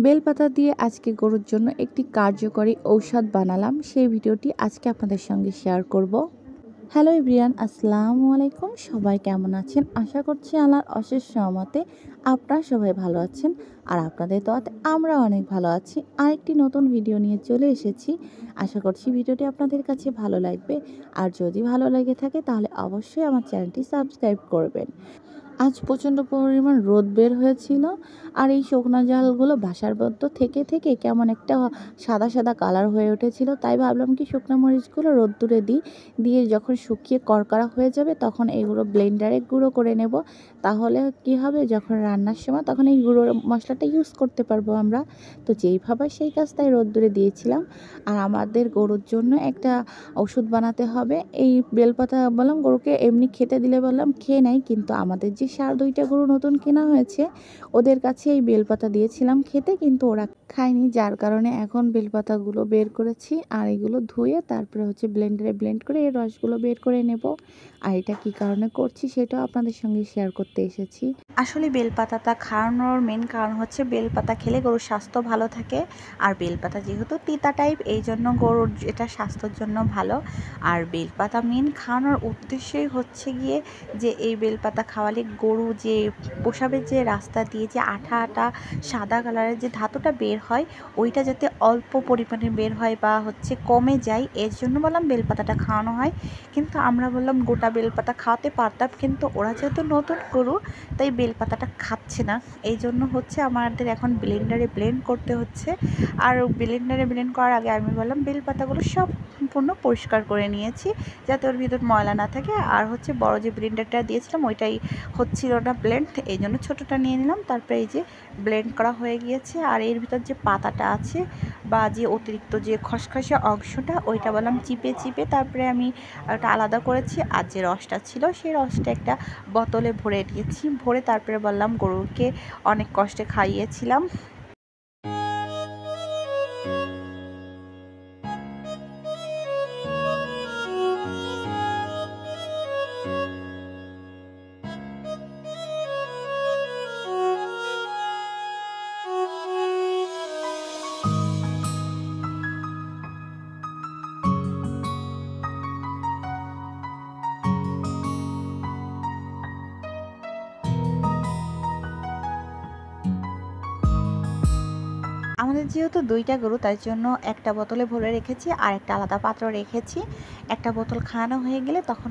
বেলপাতা দিয়ে আজকে গরুর জন্য একটি কার্যকরী ঔষধ বানালাম, সেই ভিডিওটি আজকে আপনাদের সঙ্গে শেয়ার করব। হ্যালো এভরিওয়ান, আসসালামু আলাইকুম। সবাই কেমন আছেন? আশা করছি আল্লাহর অশেষ রহমতে আপনারা সবাই ভালো আছেন, আর আপনাদের দোয়াতে আমরা অনেক ভালো আছি। আরেকটি নতুন ভিডিও নিয়ে চলে এসেছি। আশা করছি ভিডিওটি আপনাদের কাছে ভালো লাগবে, আর যদি ভালো লেগে থাকে তাহলে অবশ্যই আমার চ্যানেলটি সাবস্ক্রাইব করবেন। আজ প্রচণ্ড পরিমাণ রোদ বের হয়েছিল, আর এই শুকনো জালগুলো বাসার মধ্যে থেকে থেকে কেমন একটা সাদা সাদা কালার হয়ে উঠেছিল। তাই ভাবলাম কি শুকনো মরিচগুলো রোদ্দুরে দিয়ে যখন শুকিয়ে করকরা হয়ে যাবে তখন এগুলো ব্লেন্ডারে গুঁড়ো করে নেব। তাহলে কি হবে, যখন রান্নার সময় তখন এই গুঁড়ো মশলাটা ইউজ করতে পারবো আমরা। তো যেইভাবে সেই কাজটাই রোদ্দুরে দিয়েছিলাম। আর আমাদের গরুর জন্য একটা ওষুধ বানাতে হবে। এই বেলপাতা বললাম গরুকে এমনি খেতে দিলে বললাম খেয়ে নেয়, কিন্তু আমাদের যে সার 2টা গরু নতুন কেনা হয়েছে ওদের কাছে এই বেলপাতা দিয়েছিলাম খেতে, কিন্তু ওরা খায়নি। যার কারণে এখন বেলপাতাগুলো বের করেছি, আর এগুলো ধুয়ে তারপরে ব্লেন্ডারে ব্লেন্ড করে এই রসগুলো বের করে নেব। আর এটা কী কারণে করছি সেটাও আপনাদের সঙ্গে শেয়ার করতে এসেছি। আসলে বেলপাতাটা খাওয়ানোর মেন কারণ হচ্ছে বেলপাতা খেলে গরুর স্বাস্থ্য ভালো থাকে। আর বেলপাতা যেহেতু তিতা টাইপ, এই জন্য গরুর এটা স্বাস্থ্যের জন্য ভালো। আর বেলপাতা মেন খাওয়ানোর উদ্দেশ্যই হচ্ছে গিয়ে যে এই বেলপাতা খাওয়ালে গরু যে প্রসাবের যে রাস্তা দিয়ে যে আঠা আঠা সাদা কালারের যে ধাতুটা বের হয়, ওইটা যাতে অল্প পরিমাণে বের হয় বা কমে যায়, এর জন্য বললাম বেলপাতাটা খাওয়ানো হয়। কিন্তু আমরা বললাম গোটা বেলপাতা খাওয়াতে পারতাম, কিন্তু ওরা যেহেতু নতুন গরু তাই বেলপাতাটা খাচ্ছে না। এই জন্য আমাদের এখন ব্লেন্ডারে ব্লেন্ড করতে হচ্ছে। আর ব্লেন্ডারে ব্লেন্ড করার আগে আমি বললাম বেলপাতাগুলো সম্পূর্ণ পরিষ্কার করে নিয়েছি, যাতে ওর ভিতর ময়লা না থাকে। আর বড় যে ব্লেন্ডারটা দিয়েছিলাম ওইটাই হচ্ছিল না ব্লেন্ড, এই জন্য ছোটোটা নিয়ে নিলাম। তারপরে এই যে ব্লেন্ড করা হয়ে গিয়েছে। আর এর ভিতর যে পাতাটা আছে বা যে অতিরিক্ত যে খসখসে অংশটা, ওইটা বললাম চিপে চিপে তারপরে আমি ওটা আলাদা করেছি। আর যে রসটা ছিল সেই রসটা একটা বোতলে ভরে দিয়েছি। ভরে তারপরে বললাম গরুকে অনেক কষ্টে খাইয়েছিলাম। আমাদের যেহেতু 2টা গরু, তাই জন্য একটা বোতলে ভরে রেখেছি আর একটা আলাদা পাত্র রেখেছি। একটা বোতল খাওয়ানো হয়ে গেলে তখন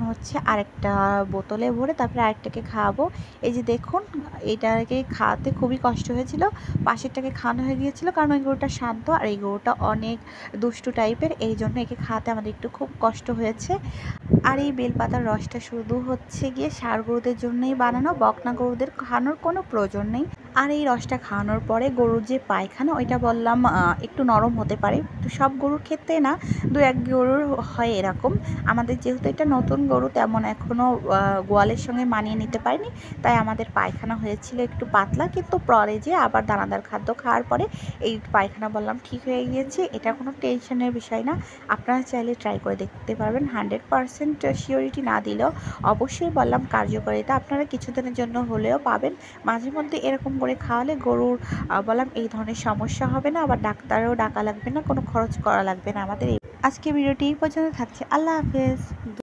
আরেকটা বোতলে ভরে তারপরে আরেকটাকে খাওয়াবো। এই যে দেখুন, এইটাকে খাওয়াতে খুবই কষ্ট হয়েছিল। পাশেরটাকে খাওয়ানো হয়ে গিয়েছিল, কারণ ওই গরুটা শান্ত আর এই গরুটা অনেক দুষ্টু টাইপের, এই জন্য একে খাওয়াতে আমাদের একটু খুব কষ্ট হয়েছে। আর এই বেলপাতার রসটা শুধু গিয়ে ষাঁড় গরুদের জন্যই বানানো, বকনা গরুদের খাওয়ানোর কোনো প্রয়োজন নেই। আর এই রসটা খাওয়ানোর পরে গরুর যে পায়খানা, ওইটা বললাম একটু নরম হতে পারে। তো সব গরুর ক্ষেত্রে না, 2-1 গরুর হয় এরকম। আমাদের যেহেতু এটা নতুন গরু, তেমন এখনও গোয়ালের সঙ্গে মানিয়ে নিতে পারেনি, তাই আমাদের পায়খানা হয়েছিল একটু পাতলা। কিন্তু পরে যে আবার দানাদার খাদ্য খাওয়ার পরে এই পায়খানা বললাম ঠিক হয়ে গিয়েছে। এটা কোনো টেনশনের বিষয় না, আপনারা চাইলে ট্রাই করে দেখতে পারবেন। 100% শিওরিটি না দিলেও অবশ্যই বললাম কার্যকারিতা আপনারা কিছুদিনের জন্য হলেও পাবেন। মাঝে মধ্যে এরকম করে খাওয়ালে গরুর বললাম এই ধরনের সমস্যা হবে না, আবার ডাক্তারও ডাকা লাগবে না, কোনো খরচ করা লাগবে না আমাদের। আজকে ভিডিওটি এই পর্যন্ত থাকছে। আল্লাহ হাফেজ।